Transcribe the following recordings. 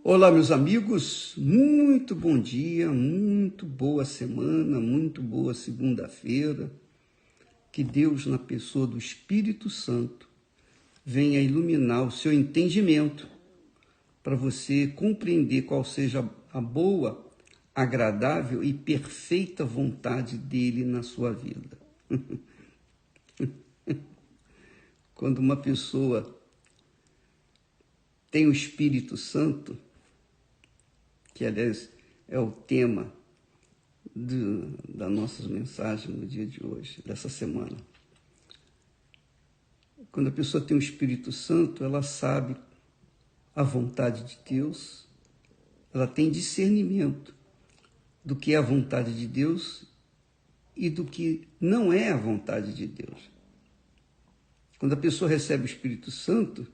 Olá, meus amigos, muito bom dia, muito boa semana, muito boa segunda-feira. Que Deus, na pessoa do Espírito Santo, venha iluminar o seu entendimento para você compreender qual seja a boa, agradável e perfeita vontade dele na sua vida. Quando uma pessoa tem o Espírito Santo, que aliás é o tema das nossas mensagens no dia de hoje, dessa semana. Quando a pessoa tem o Espírito Santo, ela sabe a vontade de Deus, ela tem discernimento do que é a vontade de Deus e do que não é a vontade de Deus. Quando a pessoa recebe o Espírito Santo,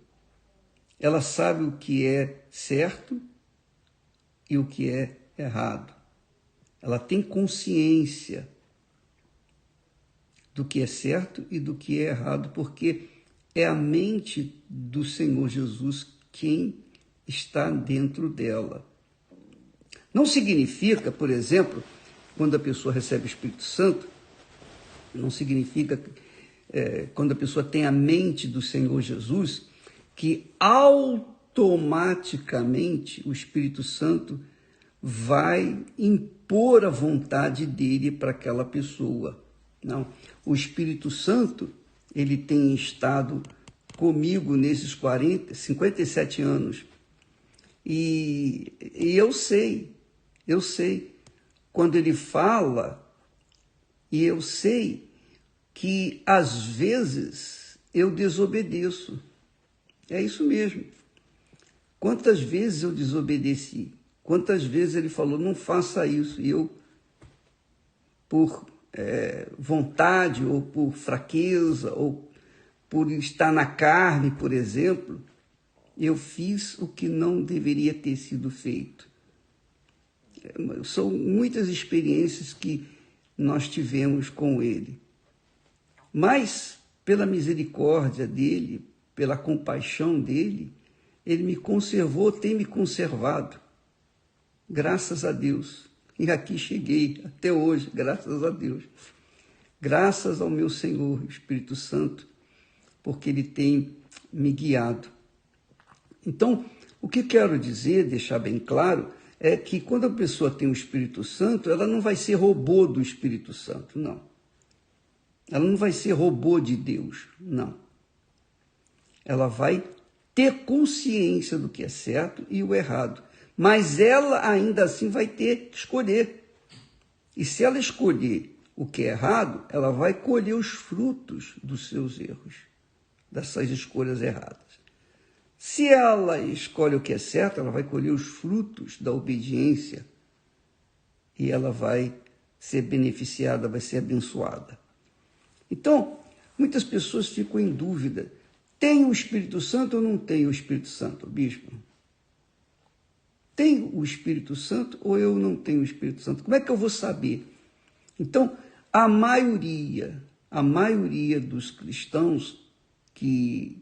ela sabe o que é certo e o que é errado. Ela tem consciência do que é certo e do que é errado, porque é a mente do Senhor Jesus quem está dentro dela. Não significa, por exemplo, quando a pessoa recebe o Espírito Santo, não significa, quando a pessoa tem a mente do Senhor Jesus, que automaticamente o Espírito Santo vai impor a vontade dele para aquela pessoa. Não. O Espírito Santo, ele tem estado comigo nesses 57 anos. E eu sei, quando ele fala, e eu sei que às vezes eu desobedeço. É isso mesmo. Quantas vezes eu desobedeci? Quantas vezes ele falou, não faça isso? E eu, por vontade, ou por fraqueza, ou por estar na carne, por exemplo, eu fiz o que não deveria ter sido feito. São muitas experiências que nós tivemos com ele. Mas, pela misericórdia dele, pela compaixão dele, ele me conservou, tem me conservado. Graças a Deus. E aqui cheguei, até hoje, graças a Deus. Graças ao meu Senhor, Espírito Santo, porque ele tem me guiado. Então, o que quero dizer, deixar bem claro, é que quando a pessoa tem o Espírito Santo, ela não vai ser robô do Espírito Santo, não. Ela não vai ser robô de Deus, não. Ela vai ter consciência do que é certo e o errado. Mas ela ainda assim vai ter que escolher. E se ela escolher o que é errado, ela vai colher os frutos dos seus erros, dessas escolhas erradas. Se ela escolhe o que é certo, ela vai colher os frutos da obediência e ela vai ser beneficiada, vai ser abençoada. Então, muitas pessoas ficam em dúvida. Tem o Espírito Santo ou não tem o Espírito Santo, bispo? Tem o Espírito Santo ou eu não tenho o Espírito Santo? Como é que eu vou saber? Então, a maioria dos cristãos que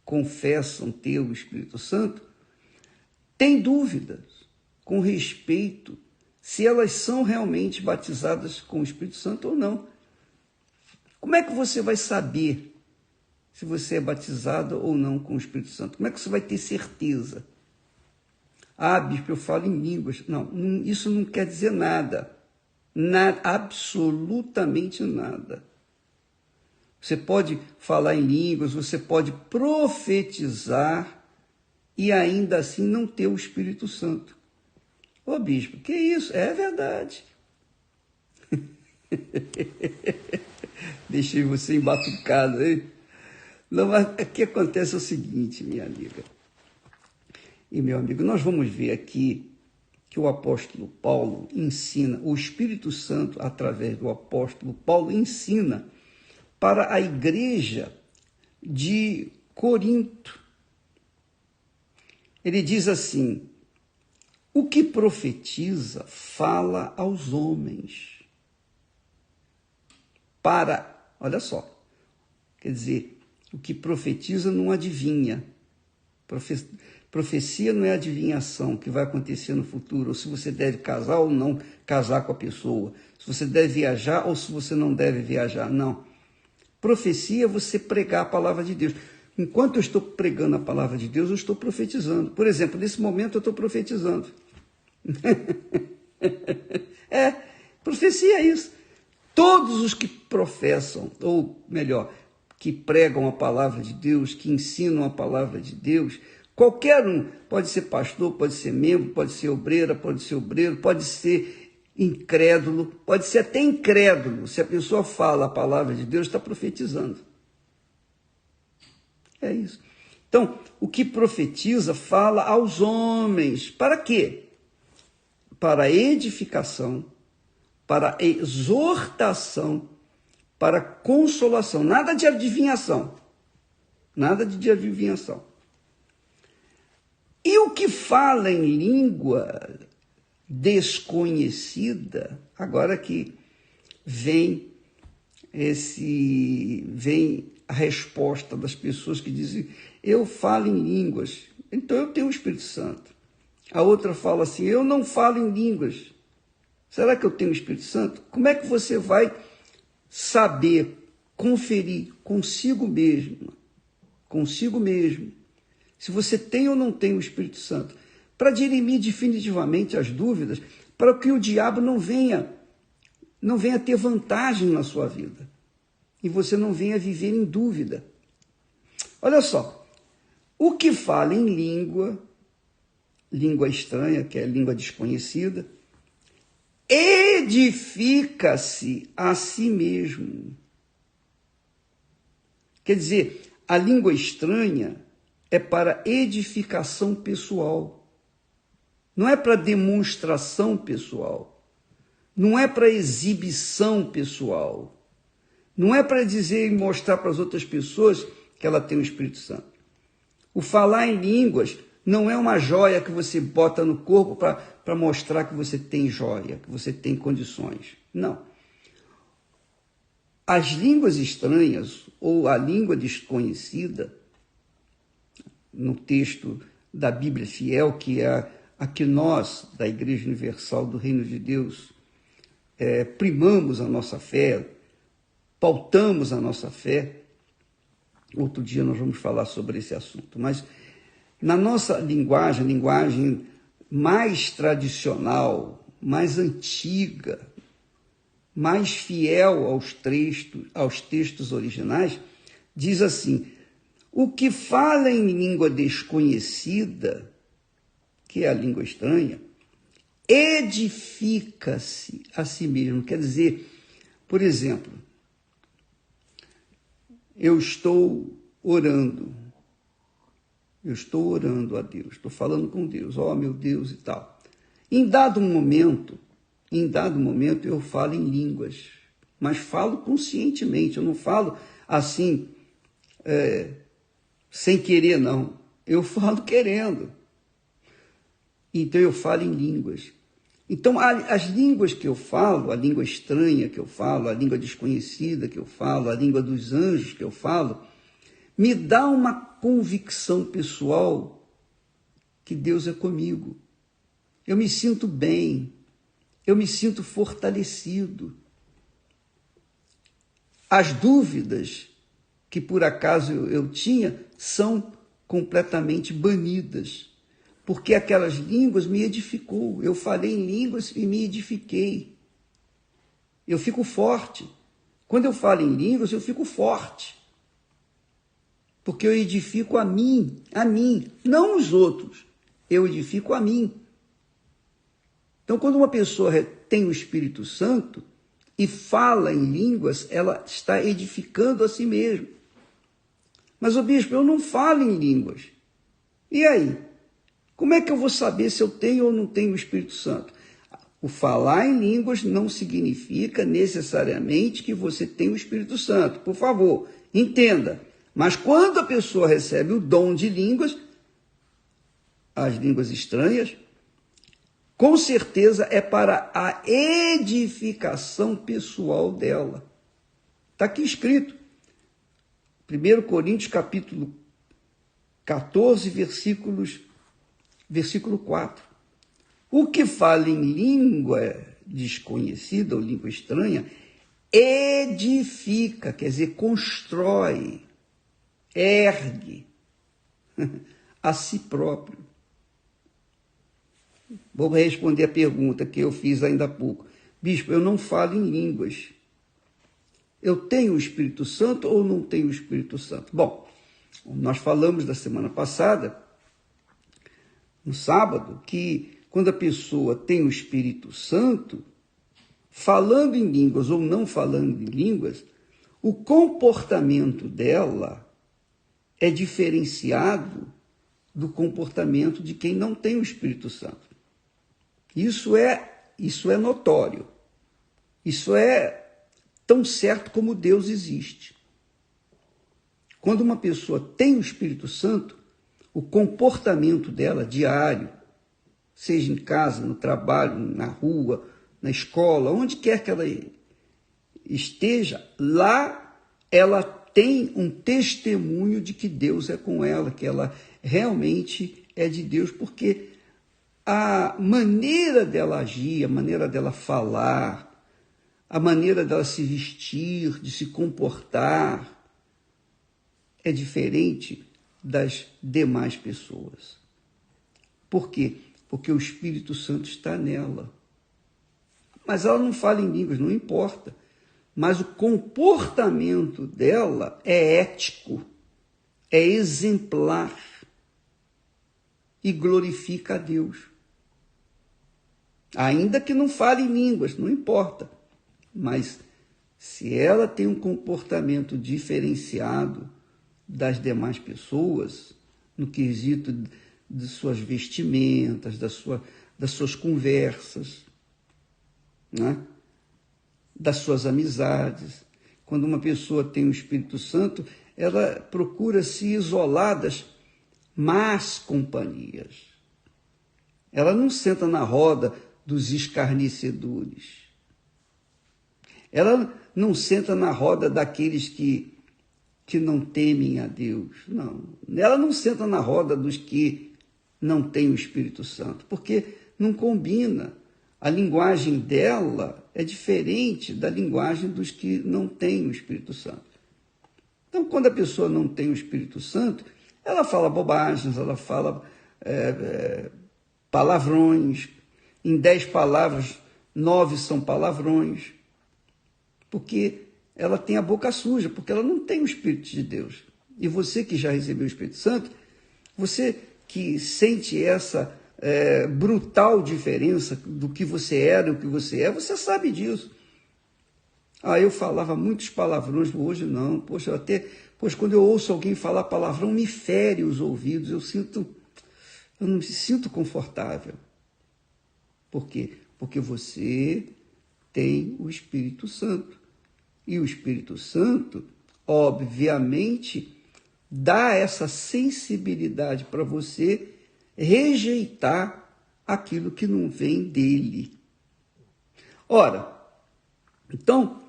confessam ter o Espírito Santo tem dúvidas com respeito se elas são realmente batizadas com o Espírito Santo ou não. Como é que você vai saber se você é batizado ou não com o Espírito Santo? Como é que você vai ter certeza? Ah, bispo, eu falo em línguas. Não, isso não quer dizer nada. Nada, absolutamente nada. Você pode falar em línguas, você pode profetizar e ainda assim não ter o Espírito Santo. Ô, bispo, que isso? É verdade. Deixei você embatucado aí. Não, mas o que acontece é o seguinte, minha amiga e meu amigo, nós vamos ver aqui que o apóstolo Paulo ensina, o Espírito Santo, através do apóstolo Paulo, ensina para a igreja de Corinto. Ele diz assim, o que profetiza fala aos homens. Olha só, quer dizer, o que profetiza não adivinha. Profecia não é adivinhação que vai acontecer no futuro, ou se você deve casar ou não casar com a pessoa, se você deve viajar ou se você não deve viajar, não. Profecia é você pregar a palavra de Deus. Enquanto eu estou pregando a palavra de Deus, eu estou profetizando. Por exemplo, nesse momento eu estou profetizando. Profecia é isso. Todos os que professam, ou melhor, que pregam a palavra de Deus, que ensinam a palavra de Deus, qualquer um, pode ser pastor, pode ser membro, pode ser obreira, pode ser obreiro, pode ser incrédulo, pode ser até incrédulo. Se a pessoa fala a palavra de Deus, está profetizando. É isso. Então, o que profetiza fala aos homens. Para quê? Para edificação, para exortação, para consolação. Nada de adivinhação. Nada de adivinhação. E o que fala em língua desconhecida, agora que vem a resposta das pessoas que dizem, eu falo em línguas, então eu tenho o Espírito Santo. A outra fala assim, eu não falo em línguas. Será que eu tenho o Espírito Santo? Como é que você vai saber, conferir consigo mesmo, se você tem ou não tem o Espírito Santo, para dirimir definitivamente as dúvidas, para que o diabo não venha ter vantagem na sua vida e você não venha viver em dúvida. Olha só, o que fala em língua estranha, que é língua desconhecida, edifica-se a si mesmo. Quer dizer, a língua estranha é para edificação pessoal. Não é para demonstração pessoal. Não é para exibição pessoal. Não é para dizer e mostrar para as outras pessoas que ela tem o Espírito Santo. O falar em línguas não é uma joia que você bota no corpo para mostrar que você tem joia, que você tem condições. Não. As línguas estranhas ou a língua desconhecida, no texto da Bíblia Fiel, que é a que nós, da Igreja Universal do Reino de Deus, primamos a nossa fé, pautamos a nossa fé. Outro dia nós vamos falar sobre esse assunto, mas na nossa linguagem mais tradicional, mais antiga, mais fiel aos textos originais, diz assim, o que fala em língua desconhecida, que é a língua estranha, edifica-se a si mesmo. Quer dizer, por exemplo, eu estou orando a Deus, estou falando com Deus, meu Deus e tal. Em dado momento eu falo em línguas, mas falo conscientemente, eu não falo assim, sem querer, não. Eu falo querendo. Então eu falo em línguas. Então as línguas que eu falo, a língua estranha que eu falo, a língua desconhecida que eu falo, a língua dos anjos que eu falo, me dá uma convicção pessoal que Deus é comigo. Eu me sinto bem, eu me sinto fortalecido. As dúvidas que por acaso eu tinha são completamente banidas, porque aquelas línguas me edificou. Eu falei em línguas e me edifiquei. Eu fico forte. Quando eu falo em línguas, eu fico forte. Porque eu edifico a mim, não os outros. Eu edifico a mim. Então, quando uma pessoa tem o Espírito Santo e fala em línguas, ela está edificando a si mesma. Mas, bispo, eu não falo em línguas. E aí? Como é que eu vou saber se eu tenho ou não tenho o Espírito Santo? O falar em línguas não significa necessariamente que você tem o Espírito Santo. Por favor, entenda. Mas quando a pessoa recebe o dom de línguas, as línguas estranhas, com certeza é para a edificação pessoal dela. Está aqui escrito. 1 Coríntios capítulo 14, versículos versículo 4. O que fala em língua desconhecida ou língua estranha edifica, quer dizer, constrói, ergue a si próprio. Vou responder a pergunta que eu fiz ainda há pouco. Bispo, eu não falo em línguas. Eu tenho o Espírito Santo ou não tenho o Espírito Santo? Bom, nós falamos da semana passada, no sábado, que quando a pessoa tem o Espírito Santo, falando em línguas ou não falando em línguas, o comportamento dela é diferenciado do comportamento de quem não tem o Espírito Santo. Isso é notório. Isso é tão certo como Deus existe. Quando uma pessoa tem o Espírito Santo, o comportamento dela diário, seja em casa, no trabalho, na rua, na escola, onde quer que ela esteja, lá ela tem um testemunho de que Deus é com ela, que ela realmente é de Deus, porque a maneira dela agir, a maneira dela falar, a maneira dela se vestir, de se comportar, é diferente das demais pessoas. Por quê? Porque o Espírito Santo está nela. Mas ela não fala em línguas, não importa. Mas o comportamento dela é ético, é exemplar e glorifica a Deus. Ainda que não fale em línguas, não importa. Mas se ela tem um comportamento diferenciado das demais pessoas, no quesito de suas vestimentas, das suas conversas, né? Das suas amizades. Quando uma pessoa tem o Espírito Santo, ela procura se isolar das más companhias. Ela não senta na roda dos escarnecedores. Ela não senta na roda daqueles que não temem a Deus. Não. Ela não senta na roda dos que não têm o Espírito Santo, porque não combina. A linguagem dela é diferente da linguagem dos que não têm o Espírito Santo. Então, quando a pessoa não tem o Espírito Santo, ela fala bobagens, ela fala palavrões. Em 10 palavras, 9 são palavrões. Porque ela tem a boca suja, porque ela não tem o Espírito de Deus. E você que já recebeu o Espírito Santo, você que sente essa brutal diferença do que você era e o que você é, você sabe disso. Eu falava muitos palavrões, hoje não. Poxa, quando eu ouço alguém falar palavrão, me fere os ouvidos, eu não me sinto confortável. Por quê? Porque você tem o Espírito Santo. E o Espírito Santo, obviamente, dá essa sensibilidade para você rejeitar aquilo que não vem dele. Ora, então,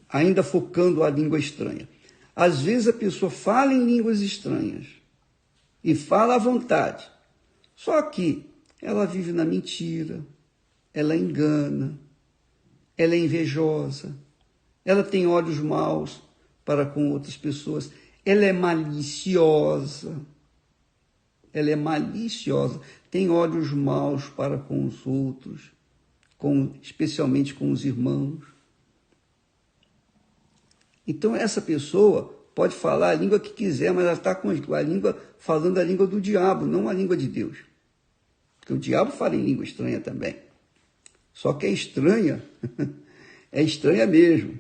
ainda focando a língua estranha, às vezes a pessoa fala em línguas estranhas e fala à vontade, só que ela vive na mentira, ela engana, ela é invejosa, ela tem olhos maus para com outras pessoas, ela é maliciosa, tem olhos maus para com os outros, especialmente com os irmãos. Então essa pessoa pode falar a língua que quiser, mas ela está falando a língua do diabo, não a língua de Deus. Porque o diabo fala em língua estranha também. Só que é estranha, é estranha mesmo.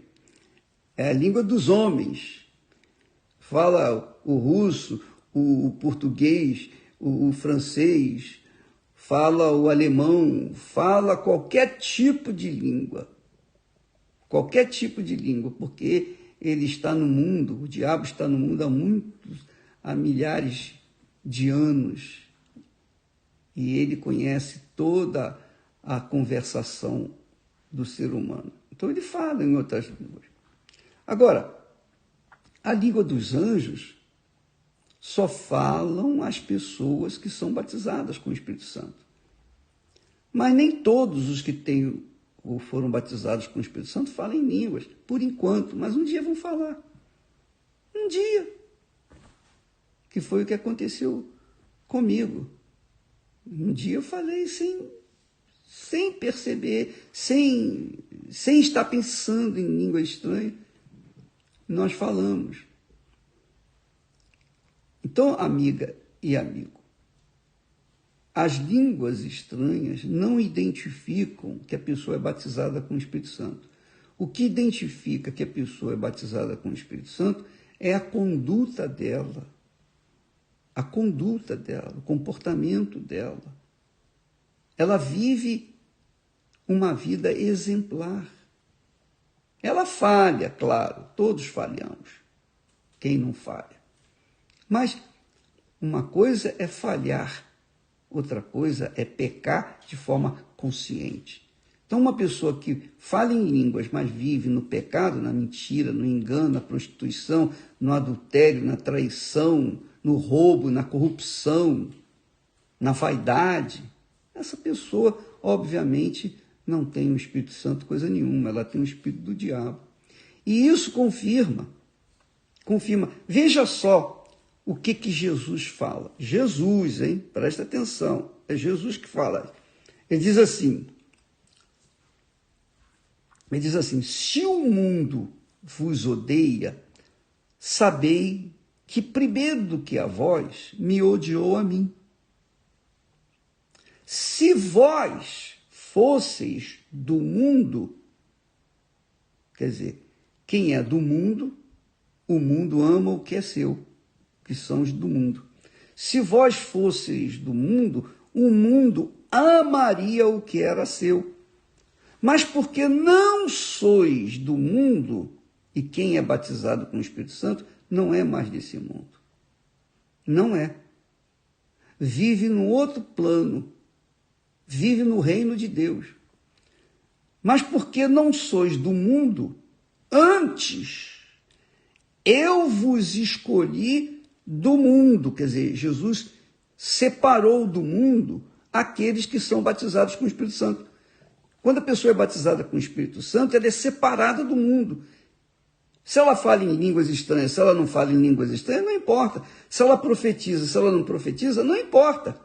É a língua dos homens. Fala o russo, o português, o francês, fala o alemão, fala qualquer tipo de língua. Qualquer tipo de língua, porque ele está no mundo, o diabo está no mundo há milhares de anos. E ele conhece toda a conversação do ser humano. Então ele fala em outras línguas. Agora, a língua dos anjos só falam as pessoas que são batizadas com o Espírito Santo. Mas nem todos os que têm ou foram batizados com o Espírito Santo falam em línguas, por enquanto, mas um dia vão falar. Um dia. Que foi o que aconteceu comigo. Um dia eu falei sem perceber, sem estar pensando em língua estranha, nós falamos. Então, amiga e amigo, as línguas estranhas não identificam que a pessoa é batizada com o Espírito Santo. O que identifica que a pessoa é batizada com o Espírito Santo é a conduta dela. A conduta dela, o comportamento dela. Ela vive uma vida exemplar. Ela falha, claro, todos falhamos. Quem não falha? Mas uma coisa é falhar, outra coisa é pecar de forma consciente. Então, uma pessoa que fala em línguas, mas vive no pecado, na mentira, no engano, na prostituição, no adultério, na traição, no roubo, na corrupção, na vaidade, essa pessoa, obviamente, não tem o Espírito Santo coisa nenhuma, ela tem o Espírito do diabo. E isso confirma. Veja só o que Jesus fala. Jesus, hein? Presta atenção, é Jesus que fala. Ele diz assim, se o mundo vos odeia, sabei que primeiro do que a vós, me odiou a mim. Se vós fosseis do mundo, quer dizer, quem é do mundo, o mundo ama o que é seu, que são os do mundo. Se vós fosseis do mundo, o mundo amaria o que era seu. Mas porque não sois do mundo, e quem é batizado com o Espírito Santo não é mais desse mundo. Não é. Vive num outro plano. Vive no reino de Deus. Mas porque não sois do mundo, antes eu vos escolhi do mundo. Quer dizer, Jesus separou do mundo aqueles que são batizados com o Espírito Santo. Quando a pessoa é batizada com o Espírito Santo, ela é separada do mundo. Se ela fala em línguas estranhas, se ela não fala em línguas estranhas, não importa. Se ela profetiza, se ela não profetiza, não importa.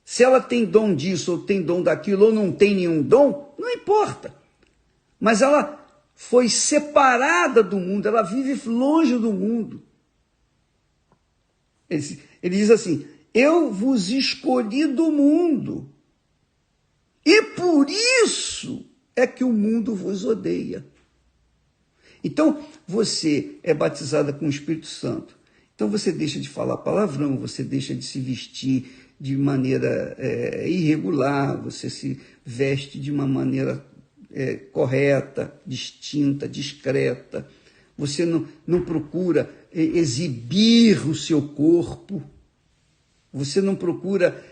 Se ela tem dom disso, ou tem dom daquilo, ou não tem nenhum dom, não importa. Mas ela foi separada do mundo, ela vive longe do mundo. Ele diz assim, eu vos escolhi do mundo, e por isso é que o mundo vos odeia. Então, você é batizada com o Espírito Santo. Então, você deixa de falar palavrão, você deixa de se vestir de maneira irregular, você se veste de uma maneira correta, distinta, discreta. Você não procura exibir o seu corpo. Você não procura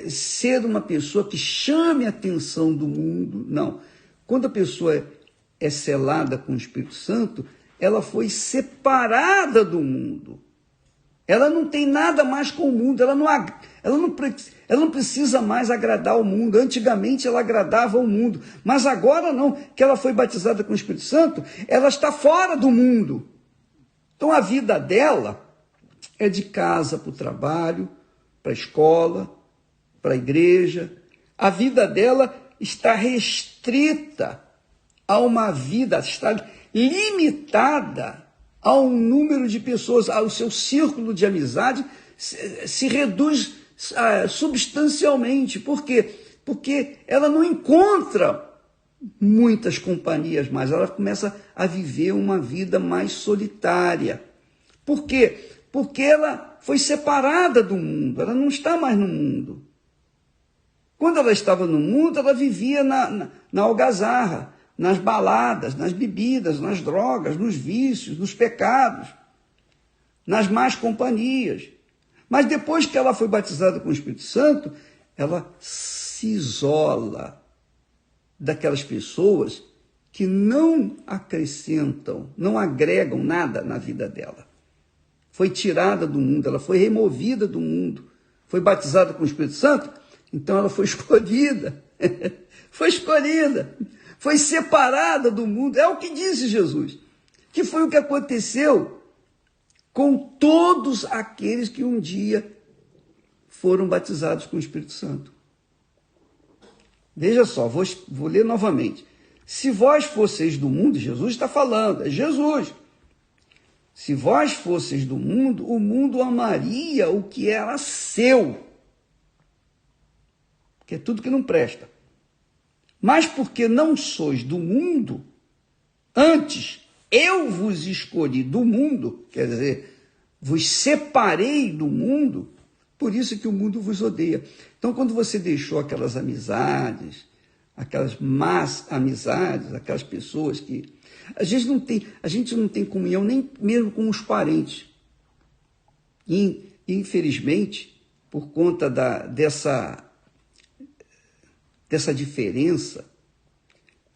ser uma pessoa que chame a atenção do mundo. Não. Quando a pessoa é selada com o Espírito Santo, ela foi separada do mundo. Ela não tem nada mais com o mundo, ela não precisa mais agradar o mundo. Antigamente ela agradava o mundo, mas agora não, que ela foi batizada com o Espírito Santo, ela está fora do mundo. Então a vida dela é de casa para o trabalho, para a escola, para a igreja. A vida dela está restrita a uma vida, está limitada a um número de pessoas, ao seu círculo de amizade se reduz substancialmente. Por quê? Porque ela não encontra muitas companhias mais, ela começa a viver uma vida mais solitária. Por quê? Porque ela foi separada do mundo, ela não está mais no mundo. Quando ela estava no mundo, ela vivia na algazarra, nas baladas, nas bebidas, nas drogas, nos vícios, nos pecados, nas más companhias. Mas depois que ela foi batizada com o Espírito Santo, ela se isola daquelas pessoas que não acrescentam, não agregam nada na vida dela. foi tirada do mundo, ela foi removida do mundo, foi batizada com o Espírito Santo, então ela foi escolhida, foi escolhida, foi separada do mundo. É o que disse Jesus, que foi o que aconteceu com todos aqueles que um dia foram batizados com o Espírito Santo. Veja só, vou ler novamente. Se vós fosseis do mundo, Jesus está falando, é Jesus. Se vós fosseis do mundo, o mundo amaria o que era seu, que é tudo que não presta. Mas porque não sois do mundo, antes eu vos escolhi do mundo, quer dizer, vos separei do mundo, por isso que o mundo vos odeia. Então, quando você deixou aquelas amizades, aquelas más amizades, aquelas pessoas que a gente não tem comunhão nem mesmo com os parentes. E, infelizmente, por conta dessa diferença,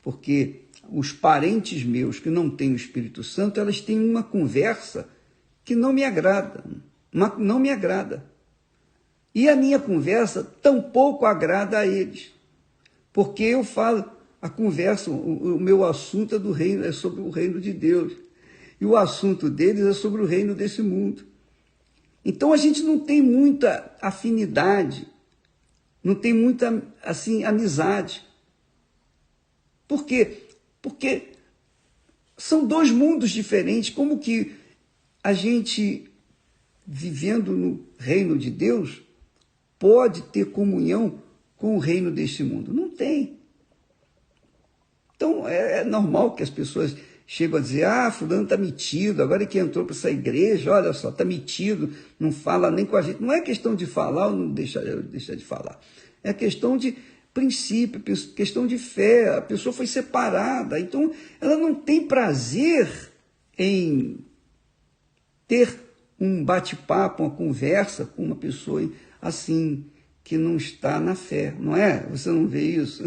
porque os parentes meus que não têm o Espírito Santo, elas têm uma conversa que não me agrada, não me agrada. E a minha conversa tampouco agrada a eles, porque eu falo, a conversa, o meu assunto é sobre o reino de Deus, e o assunto deles é sobre o reino desse mundo. Então a gente não tem muita afinidade, não tem muita, assim, amizade. Por quê? Porque são dois mundos diferentes. Como que a gente, vivendo no reino de Deus, pode ter comunhão com o reino deste mundo? Não tem. Então, é normal que as pessoas chegam a dizer, fulano está metido, agora que entrou para essa igreja, olha só, está metido, não fala nem com a gente. Não é questão de falar ou não deixar de falar. É questão de princípio, questão de fé. A pessoa foi separada, então ela não tem prazer em ter um bate-papo, uma conversa com uma pessoa assim, que não está na fé, não é? Você não vê isso?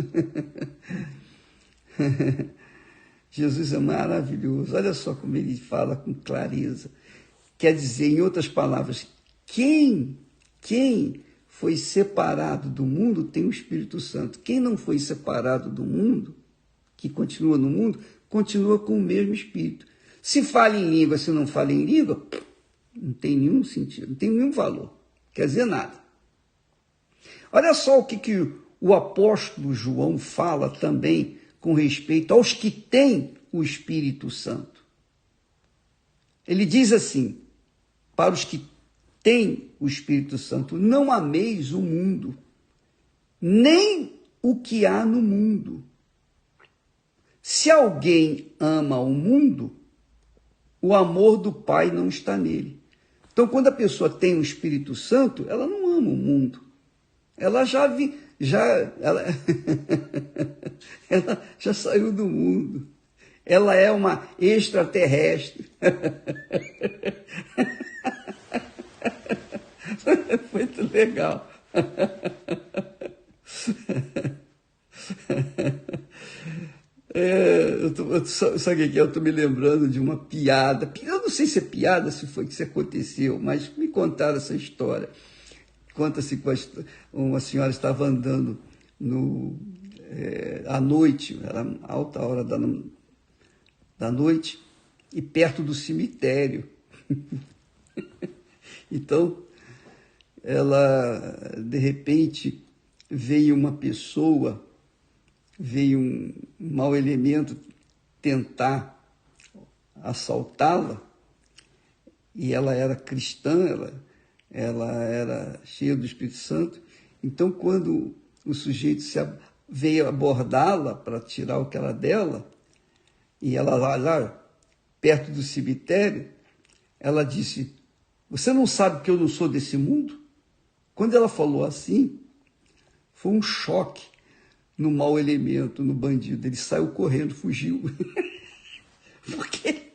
Jesus é maravilhoso, olha só como ele fala com clareza. Quer dizer, em outras palavras, quem foi separado do mundo tem o Espírito Santo. Quem não foi separado do mundo, que continua no mundo, continua com o mesmo Espírito. Se fala em língua, se não fala em língua, não tem nenhum sentido, não tem nenhum valor, quer dizer nada. Olha só o que o apóstolo João fala também com respeito aos que têm o Espírito Santo. Ele diz assim, para os que têm o Espírito Santo, não ameis o mundo, nem o que há no mundo. Se alguém ama o mundo, o amor do Pai não está nele. Então, quando a pessoa tem o Espírito Santo, ela não ama o mundo. Ela ela já saiu do mundo. Ela é uma extraterrestre. Muito legal. Sabe o que é? Eu estou me lembrando de uma piada. Eu não sei se é piada, se foi que isso aconteceu, mas me contaram essa história. Conta-se que uma senhora estava andando à noite, era alta hora da noite, e perto do cemitério. Então, ela, de repente, veio uma pessoa, veio um mau elemento tentar assaltá-la, e ela era cristã, ela era cheia do Espírito Santo. Então, quando o sujeito veio abordá-la para tirar o que era dela, e ela lá perto do cemitério, ela disse, você não sabe que eu não sou desse mundo? Quando ela falou assim, foi um choque no mau elemento, no bandido. Ele saiu correndo, fugiu. Porque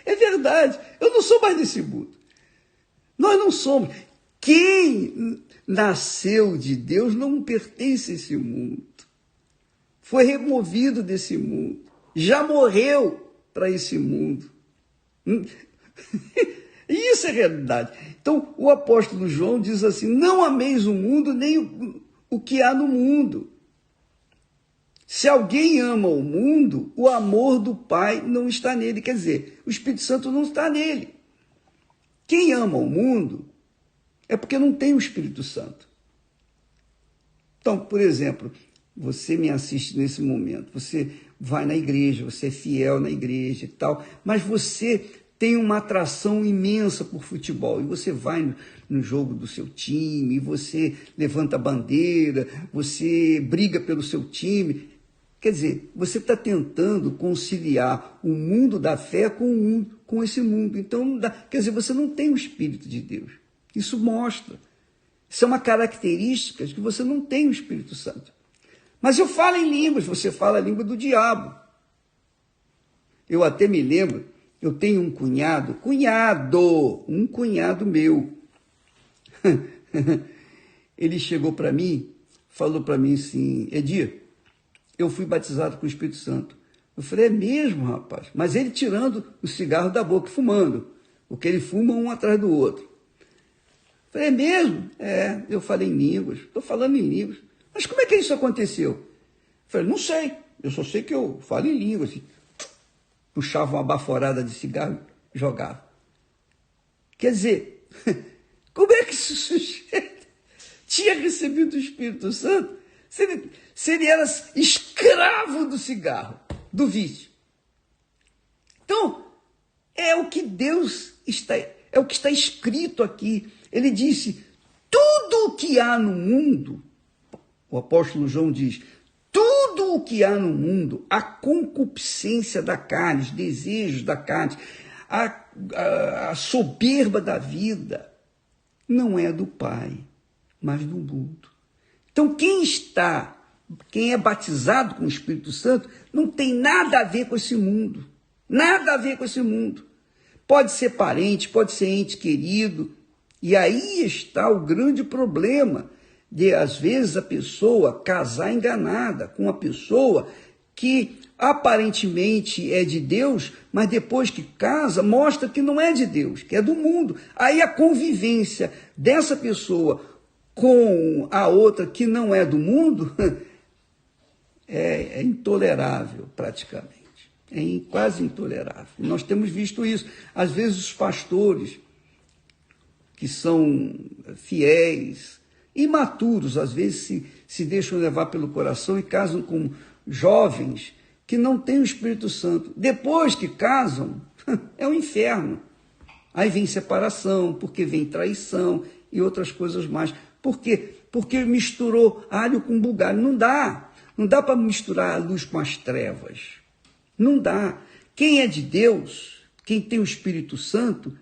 é verdade, eu não sou mais desse mundo. Nós não somos. Quem nasceu de Deus não pertence a esse mundo. Foi removido desse mundo. Já morreu para esse mundo. E isso é realidade. Então, o apóstolo João diz assim, não ameis o mundo, nem o que há no mundo. Se alguém ama o mundo, o amor do Pai não está nele. Quer dizer, o Espírito Santo não está nele. Quem ama o mundo é porque não tem o Espírito Santo. Então, por exemplo, você me assiste nesse momento, você vai na igreja, você é fiel na igreja e tal, mas você tem uma atração imensa por futebol, e você vai no jogo do seu time, você levanta a bandeira, você briga pelo seu time. Quer dizer, você está tentando conciliar o mundo da fé com esse mundo. Então, quer dizer, você não tem o Espírito de Deus. Isso mostra. Isso é uma característica de que você não tem o Espírito Santo. Mas eu falo em línguas, você fala a língua do diabo. Eu até me lembro, eu tenho um cunhado meu. Ele chegou para mim, falou para mim assim, Edir, eu fui batizado com o Espírito Santo. Eu falei, é mesmo, rapaz? Mas ele tirando o cigarro da boca, fumando. Porque ele fuma um atrás do outro. Eu falei, é mesmo? É, eu falei em línguas, estou falando em línguas. Mas como é que isso aconteceu? Eu falei, não sei, eu só sei que eu falo em línguas. Assim. Puxava uma baforada de cigarro e jogava. Quer dizer, como é que esse sujeito tinha recebido o Espírito Santo se ele era escravo do cigarro, do vício? Então, é o que é o que está escrito aqui. Ele disse, tudo o que há no mundo, o apóstolo João diz, tudo o que há no mundo, a concupiscência da carne, os desejos da carne, a soberba da vida, não é do Pai, mas do mundo. Então, quem é batizado com o Espírito Santo, não tem nada a ver com esse mundo. Nada a ver com esse mundo. Pode ser parente, pode ser ente querido. E aí está o grande problema de, às vezes, a pessoa casar enganada com uma pessoa que aparentemente é de Deus, mas depois que casa, mostra que não é de Deus, que é do mundo. Aí a convivência dessa pessoa com a outra que não é do mundo é intolerável praticamente, quase intolerável. Nós temos visto isso. Às vezes os pastores que são fiéis, imaturos, às vezes se deixam levar pelo coração e casam com jovens que não têm o Espírito Santo. Depois que casam, é um inferno. Aí vem separação, porque vem traição e outras coisas mais. Por quê? Porque misturou alho com bugalho. Não dá para misturar a luz com as trevas. Não dá. Quem é de Deus, quem tem o Espírito Santo,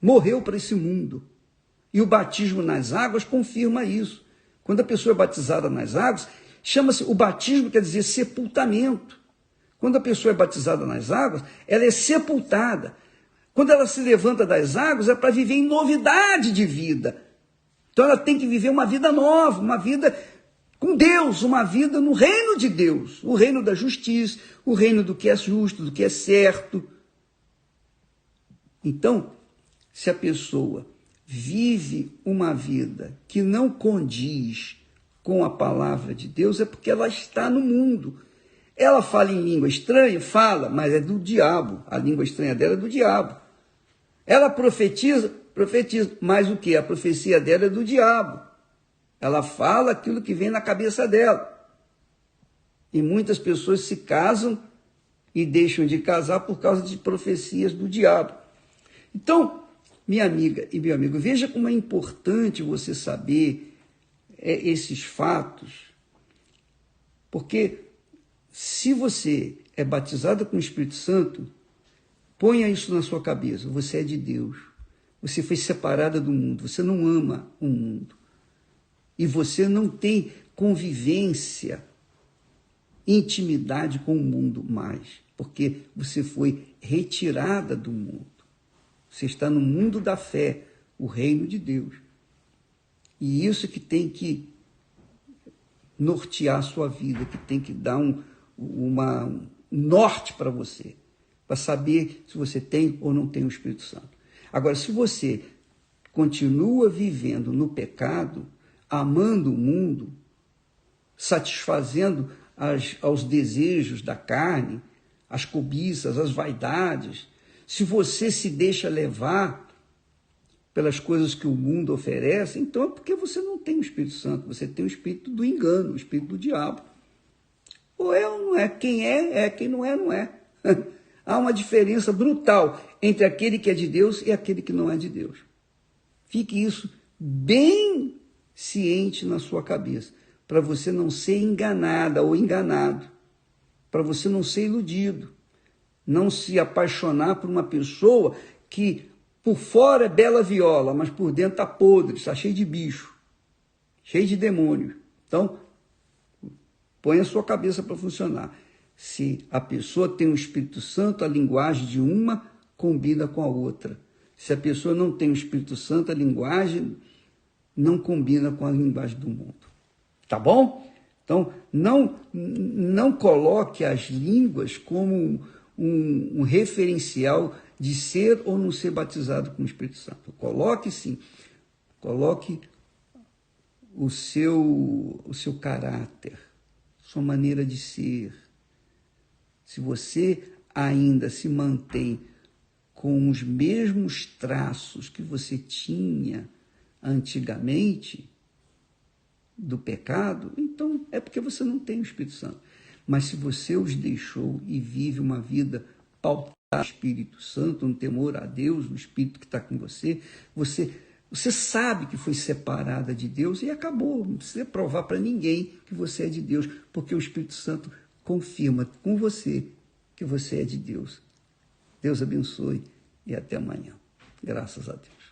morreu para esse mundo. E o batismo nas águas confirma isso. Quando a pessoa é batizada nas águas, chama-se, o batismo quer dizer sepultamento. Quando a pessoa é batizada nas águas, ela é sepultada. Quando ela se levanta das águas, é para viver em novidade de vida. Então ela tem que viver uma vida nova, uma vida com Deus, uma vida no reino de Deus, o reino da justiça, o reino do que é justo, do que é certo. Então, se a pessoa vive uma vida que não condiz com a palavra de Deus, é porque ela está no mundo. Ela fala em língua estranha? Fala, mas é do diabo. A língua estranha dela é do diabo. Ela profetiza? Profetiza. Mas o que? A profecia dela é do diabo. Ela fala aquilo que vem na cabeça dela. E muitas pessoas se casam e deixam de casar por causa de profecias do diabo. Então, minha amiga e meu amigo, veja como é importante você saber esses fatos, porque se você é batizado com o Espírito Santo, ponha isso na sua cabeça, você é de Deus, você foi separada do mundo, você não ama o mundo, e você não tem convivência, intimidade com o mundo mais, porque você foi retirada do mundo. Você está no mundo da fé, o reino de Deus. E isso que tem que nortear a sua vida, que tem que dar um norte para você, para saber se você tem ou não tem o Espírito Santo. Agora, se você continua vivendo no pecado, amando o mundo, satisfazendo aos desejos da carne, as cobiças, as vaidades, se você se deixa levar pelas coisas que o mundo oferece, então é porque você não tem o Espírito Santo, você tem o espírito do engano, o espírito do diabo. Ou é ou não é, quem é, quem não é, não é. Há uma diferença brutal entre aquele que é de Deus e aquele que não é de Deus. Fique isso bem ciente na sua cabeça, para você não ser enganada ou enganado, para você não ser iludido, não se apaixonar por uma pessoa que por fora é bela viola, mas por dentro está podre, está cheio de bicho, cheio de demônio. Então, põe a sua cabeça para funcionar. Se a pessoa tem o Espírito Santo, a linguagem de uma combina com a outra. Se a pessoa não tem o Espírito Santo, a linguagem não combina com a linguagem do mundo. Tá bom? Então, não coloque as línguas como um referencial de ser ou não ser batizado com o Espírito Santo. Coloque sim, coloque o seu caráter, sua maneira de ser. Se você ainda se mantém com os mesmos traços que você tinha antigamente do pecado, então é porque você não tem o Espírito Santo. Mas se você os deixou e vive uma vida pautada no Espírito Santo, no temor a Deus, no Espírito que está com você, você sabe que foi separada de Deus e acabou. Não precisa provar para ninguém que você é de Deus, porque o Espírito Santo confirma com você que você é de Deus. Deus abençoe e até amanhã. Graças a Deus.